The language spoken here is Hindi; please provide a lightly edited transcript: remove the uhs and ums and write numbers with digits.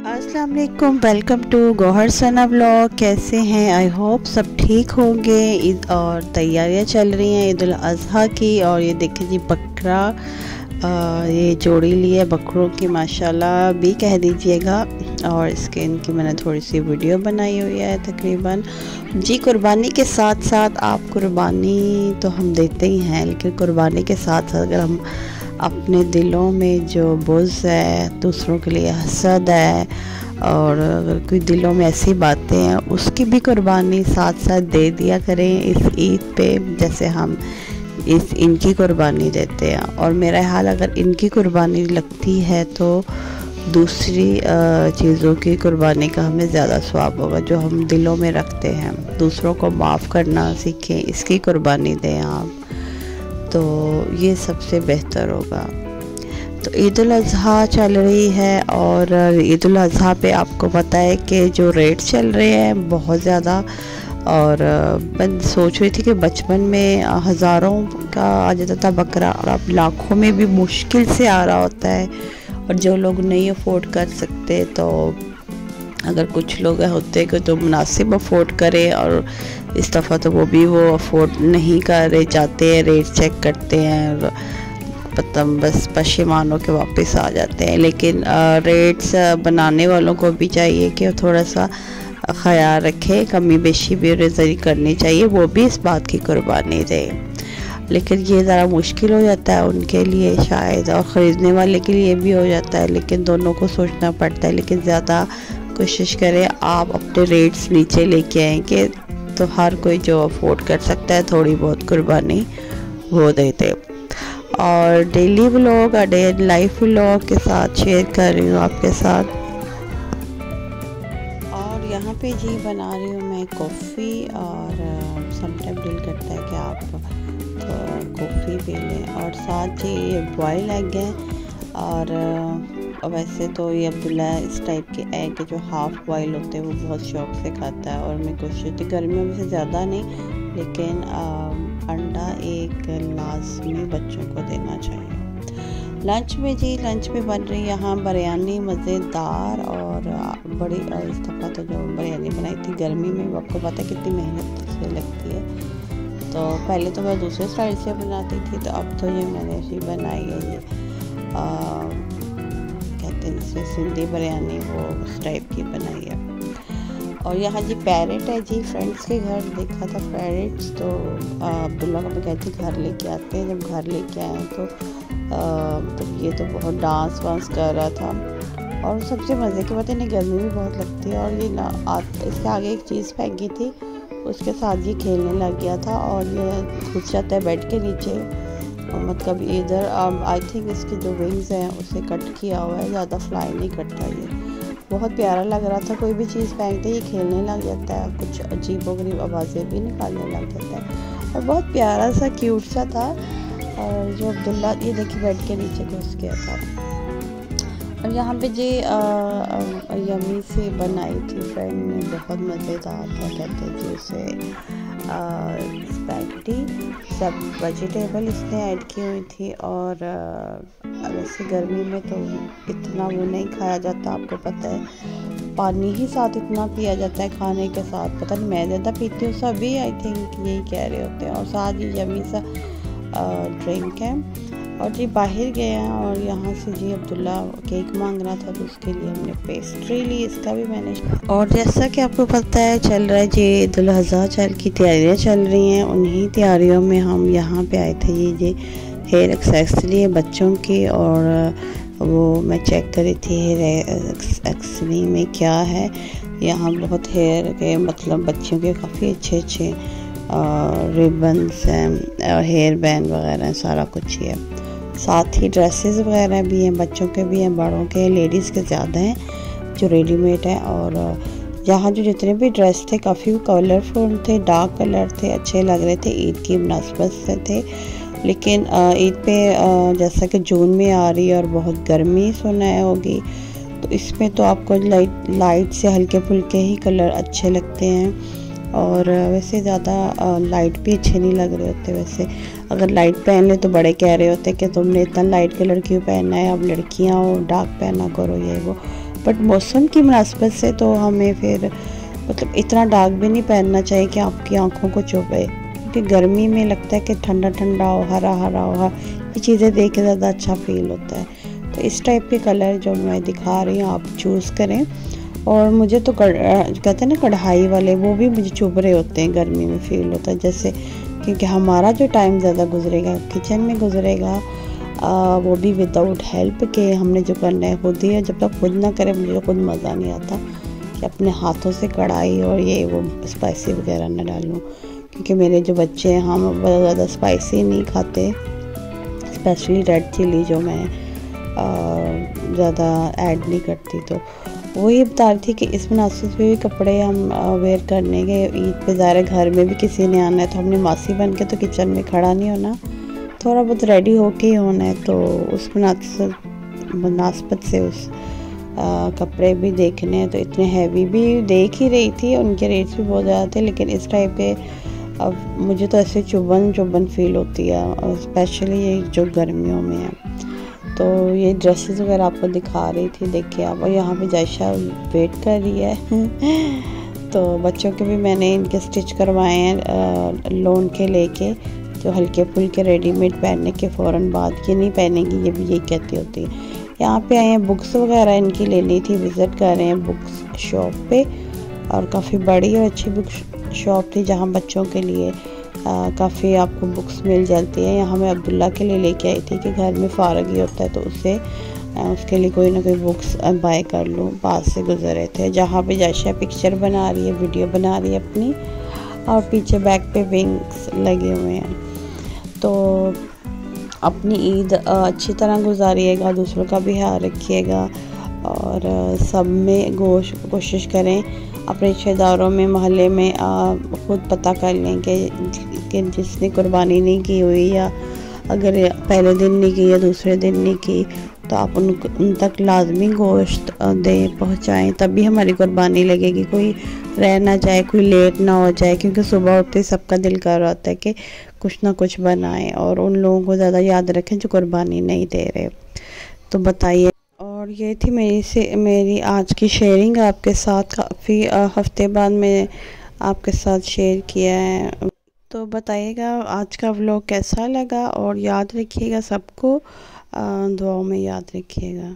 अस्सलाम वालेकुम, welcome to Gauhar Sana vlog. कैसे हैं? आई होप सब ठीक होंगे। ईद और तैयारियां चल रही हैं ईद उल अज़हा की। और ये देखिए जी बकरा, ये जोड़ी ली है बकरों की, माशाल्लाह भी कह दीजिएगा। और इसके इनकी मैंने थोड़ी सी वीडियो बनाई हुई है तकरीबन जी। कुर्बानी के साथ साथ आप कुर्बानी तो हम देते ही हैं, लेकिन कुर्बानी के साथ साथ अगर हम अपने दिलों में जो बुग़्ज़ है, दूसरों के लिए हसद है, और अगर कोई दिलों में ऐसी बातें हैं, उसकी भी कुर्बानी साथ साथ दे दिया करें इस ईद पे, जैसे हम इनकी कुर्बानी देते हैं। और मेरा हाल अगर इनकी कुर्बानी लगती है तो दूसरी चीज़ों की कुर्बानी का हमें ज़्यादा सवाब होगा, जो हम दिलों में रखते हैं। दूसरों को माफ़ करना सीखें, इसकी कुर्बानी दें आप, तो ये सबसे बेहतर होगा। तो ईद उल अज़हा चल रही है, और ईद उल अज़हा पे आपको पता है कि जो रेट चल रहे हैं बहुत ज़्यादा। और मैं सोच रही थी कि बचपन में हज़ारों का आ जाता था बकरा, और अब लाखों में भी मुश्किल से आ रहा होता है। और जो लोग नहीं अफोर्ड कर सकते, तो अगर कुछ लोग होते कि तो मुनासिब अफोर्ड करें, और इस दफ़ा तो वो भी वो अफोर्ड नहीं कर रहे, जाते हैं रेट चेक करते हैं और बस पशेमान होकर वापस आ जाते हैं। लेकिन रेट्स बनाने वालों को भी चाहिए कि थोड़ा सा ख्याल रखें, कमी बेशी भी रिजरी करनी चाहिए, वो भी इस बात की कुर्बानी दें। लेकिन ये ज़रा मुश्किल हो जाता है उनके लिए शायद, और ख़रीदने वाले के लिए भी हो जाता है, लेकिन दोनों को सोचना पड़ता है। लेकिन ज़्यादा कोशिश करें आप अपने रेट्स नीचे लेके आएँ कि तो हर कोई जो अफोर्ड कर सकता है थोड़ी बहुत कुर्बानी वो देते। और डेली व्लॉग और डे लाइफ व्लॉग के साथ शेयर कर रही हूँ आपके साथ। और यहाँ पे जी बना रही हूँ मैं कॉफ़ी, और समटाइम दिल करता है कि आप कॉफ़ी पी लें। और साथ जी ये बॉयल एग है, और वैसे तो ये अब्दुल्ला इस टाइप के एग जो हाफ़ बॉयल होते हैं वो बहुत शौक़ से खाता है। और मैं कोशिश थी गर्मियों में से ज़्यादा नहीं, लेकिन अंडा एक लाजमी बच्चों को देना चाहिए। लंच में जी लंच में बन रही यहाँ बिरयानी मज़ेदार, और बड़ी इस दफ़ा तो जो बिरयानी बनाई थी गर्मी में, आपको पता है कितनी मेहनत से लगती है। तो पहले तो मैं दूसरे स्टाइल से बनाती थी, तो अब तो ये मैंने ऐसी बनाई है। ये कहते हैं जिसे सिंधी बिरयानी, वो उस टाइप की बनाई है। और यहाँ जी पैरेट है जी, फ्रेंड्स के घर देखा था पैरेट्स, तो अब्दुल्ला को मैं कहती घर लेके आते हैं। जब घर लेके आए तो ये तो बहुत डांस वांस कर रहा था। और सबसे मज़े की बात है, इन्हें गर्मी भी बहुत लगती है, और ये इसके आगे एक चीज़ फेंकी थी, उसके साथ ये खेलने लग गया था, और ये घुस जाता है बेड के नीचे। और मतलब इधर आई थिंक इसकी जो विंग्स हैं उसे कट किया हुआ है, ज़्यादा फ्लाई नहीं करता। ये बहुत प्यारा लग रहा था, कोई भी चीज़ फेंकते ही खेलने लग जाता है, कुछ अजीबोगरीब आवाज़ें भी निकालने लग जाता है, और बहुत प्यारा सा क्यूट सा था। और जो अब्दुल्ला ये देखिए बेड के नीचे घुस गया था। और यहाँ पे जी यमी से बनाई थी फ्रेंड ने, बहुत मज़ेदार, क्या कहते हैं जी उसे, स्पैगेटी, सब वेजिटेबल इसने ऐड की हुई थी। और वैसे गर्मी में तो इतना वो नहीं खाया जाता, आपको पता है, पानी ही साथ इतना पिया जाता है खाने के साथ। पता नहीं मैं ज़्यादा पीती हूँ, सभी आई थिंक यही कह रहे होते हैं। और साथ ही यमी सा ड्रिंक है। और जी बाहर गए हैं, और यहाँ से जी अब्दुल्ला केक मांग रहा था, तो उसके लिए हमने पेस्ट्री ली, इसका भी मैंने। और जैसा कि आपको पता है चल रहा है जी ईद उल अज़हा की तैयारियाँ चल रही हैं। उन्हीं तैयारियों में हम यहाँ पे आए थे जी हेयर एक्सेसरी है बच्चों की, और वो मैं चेक करी थी हेयर एक्सेसरी में क्या है। यहाँ बहुत हेयर के मतलब बच्चों के काफ़ी अच्छे रिबन्स हैं, और हेयर बैंड वगैरह हैं, सारा कुछ ही है। साथ ही ड्रेसेस वगैरह भी हैं, बच्चों के भी हैं, बड़ों के, लेडीज़ के ज़्यादा हैं जो रेडीमेड है। और यहाँ जो जितने भी ड्रेस थे काफ़ी कलरफुल थे, डार्क कलर थे, अच्छे लग रहे थे, ईद की मुनासबत से थे। लेकिन ईद पे जैसा कि जून में आ रही है और बहुत गर्मी सुना होगी, तो इसमें तो आपको लाइट से हल्के फुल्के ही कलर अच्छे लगते हैं। और वैसे ज़्यादा लाइट भी अच्छे नहीं लग रहे होते। वैसे अगर लाइट पहन ले तो बड़े कह रहे होते कि तुमने इतना लाइट कलर क्यों पहनना है, अब लड़कियां हो डार्क पहना करो ये वो। बट मौसम की मुनासबत से तो हमें फिर मतलब इतना डार्क भी नहीं पहनना चाहिए कि आपकी आंखों को चुभे, क्योंकि गर्मी में लगता है कि ठंडा ठंडा हो, हरा हरा हो, ये चीज़ें देख के ज़्यादा अच्छा फील होता है। तो इस टाइप के कलर जो मैं दिखा रही हूँ आप चूज़ करें। और मुझे तो कहते हैं ना कढ़ाई वाले, वो भी मुझे चुभ रहे होते हैं, गर्मी में फील होता है जैसे, क्योंकि हमारा जो टाइम ज़्यादा गुजरेगा किचन में गुजरेगा, वो भी विदाउट हेल्प के हमने जो करना है खुद ही है। जब तक खुद ना करें मुझे खुद मज़ा नहीं आता कि अपने हाथों से कढ़ाई और ये वो स्पाइसी वगैरह ना डालूँ, क्योंकि मेरे जो बच्चे हैं हम बहुत ज़्यादा स्पाइसी नहीं खाते, स्पेशली रेड चिली जो मैं ज़्यादा ऐड नहीं करती। तो वही बता रही थी कि इस मुनासिब पे भी कपड़े हम वेयर करने के, ईद पे ज़ाहिर घर में भी किसी ने आना है तो हमने मासी बन के तो किचन में खड़ा नहीं होना, थोड़ा बहुत रेडी होके ही होना है। तो उस मुनासबत से उस कपड़े भी देखने हैं। तो इतने हैवी भी देख ही रही थी, उनके रेट्स भी बहुत ज़्यादा थे, लेकिन इस टाइप के अब मुझे तो ऐसे चुभन फील होती है, स्पेशली ये जो गर्मियों में है। तो ये ड्रेसेस वगैरह आपको दिखा रही थी, देखिए आप। और यहाँ पे जायशा वेट कर रही है तो बच्चों के भी मैंने इनके स्टिच करवाए हैं लोन के लेके, जो हल्के फुल्के रेडीमेड पहनने के फ़ौरन बाद ये नहीं पहनेंगी, ये भी यही कहती होती है। यहाँ पे आए हैं, बुक्स वगैरह इनकी लेनी थी, विज़िट कर रहे हैं बुक्स शॉप पे, और काफ़ी बड़ी और अच्छी बुक शॉप थी जहाँ बच्चों के लिए काफ़ी आपको बुक्स मिल जाती है। यहाँ मैं अब्दुल्ला के लिए लेके आई थी कि घर में फ़ारग ही होता है तो उसके लिए कोई ना कोई बुक्स बाय कर लूँ, पास से गुजर रहे थे। जहाँ पे जायशा पिक्चर बना रही है, वीडियो बना रही है अपनी, और पीछे बैक पे विंग्स लगे हुए हैं। तो अपनी ईद अच्छी तरह गुजारिएगा, दूसरों का भी ख्याल रखिएगा, और सब में कोशिश करें अपने रिश्तेदारों में, मोहल्ले में ख़ुद पता कर लें कि जिसने कुर्बानी नहीं की हुई, या अगर पहले दिन नहीं की या दूसरे दिन नहीं की, तो आप उन तक लाजमी गोश्त दें, पहुँचाएँ, तभी हमारी कुर्बानी लगेगी। कोई रह ना जाए, कोई लेट ना हो जाए, क्योंकि सुबह उठते सबका दिल कर रहा होता है कि कुछ ना कुछ बनाएं, और उन लोगों को ज़्यादा याद रखें जो कुर्बानी नहीं दे रहे। तो बताइए। और ये थी मेरी आज की शेयरिंग आपके साथ, काफ़ी हफ्ते बाद मैं आपके साथ शेयर किया है। तो बताइएगा आज का व्लॉग कैसा लगा, और याद रखिएगा सबको दुआओं में याद रखिएगा।